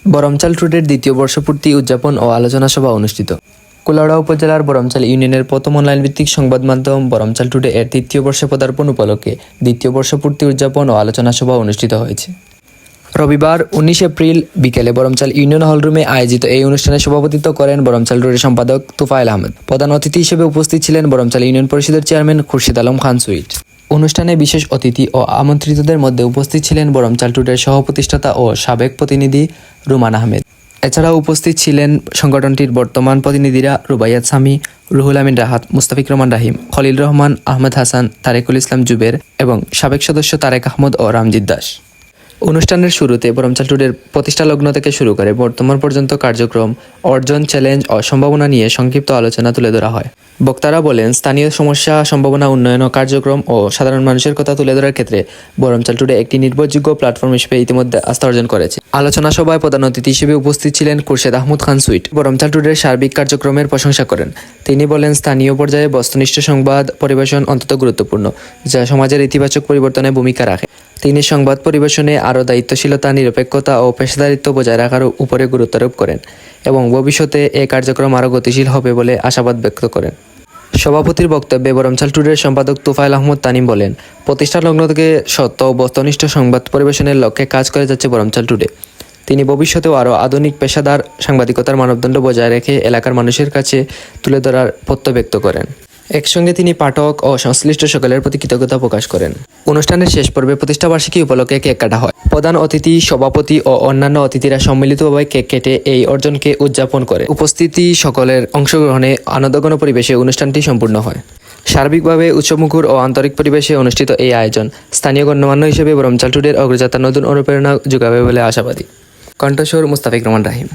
বরমচাল ট্রুডের দ্বিতীয় বর্ষপূর্তি উদযাপন ও আলোচনা সভা অনুষ্ঠিত। কুলাউড়া উপজেলার বরমচাল ইউনিয়নের প্রথম অনলাইন ভিত্তিক সংবাদ মাধ্যম বরমচাল টুডে এর তৃতীয় বর্ষে পদার্পণ উপলক্ষে দ্বিতীয় বর্ষপূর্তি উদযাপন ও আলোচনা সভা অনুষ্ঠিত হয়েছে। রবিবার 19 এপ্রিল বিকেলে বরমচাল ইউনিয়ন হলরুমে আয়োজিত এই অনুষ্ঠানে সভাপতিত্ব করেন বরমচাল টুডের সম্পাদক তুফাইল আহমেদ। প্রধান অতিথি হিসেবে উপস্থিত ছিলেন বরমচাল ইউনিয়ন পরিষদের চেয়ারম্যান খুরশিদ আলম খান সুইট। অনুষ্ঠানে বিশেষ অতিথি ও আমন্ত্রিতদের মধ্যে উপস্থিত ছিলেন বরমচাল টুডের সহ-প্রতিষ্ঠাতা ও সাবেক প্রতিনিধি রুমান আহমেদ। এছাড়াও উপস্থিত ছিলেন সংগঠনটির বর্তমান প্রতিনিধিরা রুবাইয়াত সামি, রুহুল আমিন রাহাত, মুস্তাফিক রহমান রাহিম, খলিল রহমান, আহমেদ হাসান, তারেকুল ইসলাম জুবের এবং সাবেক সদস্য তারেক আহমদ ও রামজিৎ দাস। অনুষ্ঠানের শুরুতে বরমচাল টুডের প্রতিষ্ঠা লগ্ন থেকে শুরু করে বর্তমান পর্যন্ত কার্যক্রম, অর্জন, চ্যালেঞ্জ ও সম্ভাবনা নিয়ে সংক্ষিপ্ত আলোচনা তুলে ধরা হয়। বক্তারা বলেন, স্থানীয় সমস্যা, সম্ভাবনা, উন্নয়ন ও কার্যক্রম ও সাধারণ মানুষের কথা তুলে ধরার ক্ষেত্রে বরমচাল টুডে একটি নির্ভরযোগ্য প্ল্যাটফর্ম হিসেবে ইতিমধ্যে আস্থা অর্জন করেছে। আলোচনা সভায় প্রধান অতিথি হিসেবে উপস্থিত ছিলেন খুরশেদ আহমদ খান সুইট। বরমচাল টুডের সার্বিক কার্যক্রমের প্রশংসা করেন। তিনি বলেন, স্থানীয় পর্যায়ে বস্তুনিষ্ঠ সংবাদ পরিবেশন অত্যন্ত গুরুত্বপূর্ণ, যা সমাজের ইতিবাচক পরিবর্তনে ভূমিকা রাখে। তিনি সংবাদ পরিবেশনে আরও দায়িত্বশীলতা, নিরপেক্ষতা ও পেশাদারিত্ব বজায় রাখার উপরে গুরুত্বারোপ করেন এবং ভবিষ্যতে এই কার্যক্রম আরও গতিশীল হবে বলে আশাবাদ ব্যক্ত করেন। সভাপতির বক্তব্যে বরমচাল টুডের সম্পাদক তুফাইল আহমদ তানিম বলেন, প্রতিষ্ঠা লগ্ন থেকে সত্য ও বস্তুনিষ্ঠ সংবাদ পরিবেশনের লক্ষ্যে কাজ করে যাচ্ছে বরমচাল টুডে। তিনি ভবিষ্যতেও আরও আধুনিক পেশাদার সাংবাদিকতার মানদণ্ড বজায় রেখে এলাকার মানুষের কাছে তুলে ধরার প্রত্যয় ব্যক্ত করেন। একসঙ্গে তিনি পাঠক ও সংশ্লিষ্ট সকলের প্রতি কৃতজ্ঞতা প্রকাশ করেন। অনুষ্ঠানের শেষ পর্বে প্রতিষ্ঠাবার্ষিকী উপলক্ষে কেক কাটা হয়। প্রধান অতিথি, সভাপতি ও অন্যান্য অতিথিরা সম্মিলিতভাবে কেক কেটে এই অর্জনকে উদযাপন করে। উপস্থিতি সকলের অংশগ্রহণে আনন্দঘন পরিবেশে অনুষ্ঠানটি সম্পূর্ণ হয়। সার্বিকভাবে উৎসবমুখর ও আন্তরিক পরিবেশে অনুষ্ঠিত এই আয়োজন স্থানীয় গণ্যমান্য হিসেবে বরমচাল টুডের অগ্রযাত্রা নতুন অনুপ্রেরণা যোগাবে বলে আশাবাদী। কণ্ঠস্বর মুস্তাফিক রহমান রাহিম।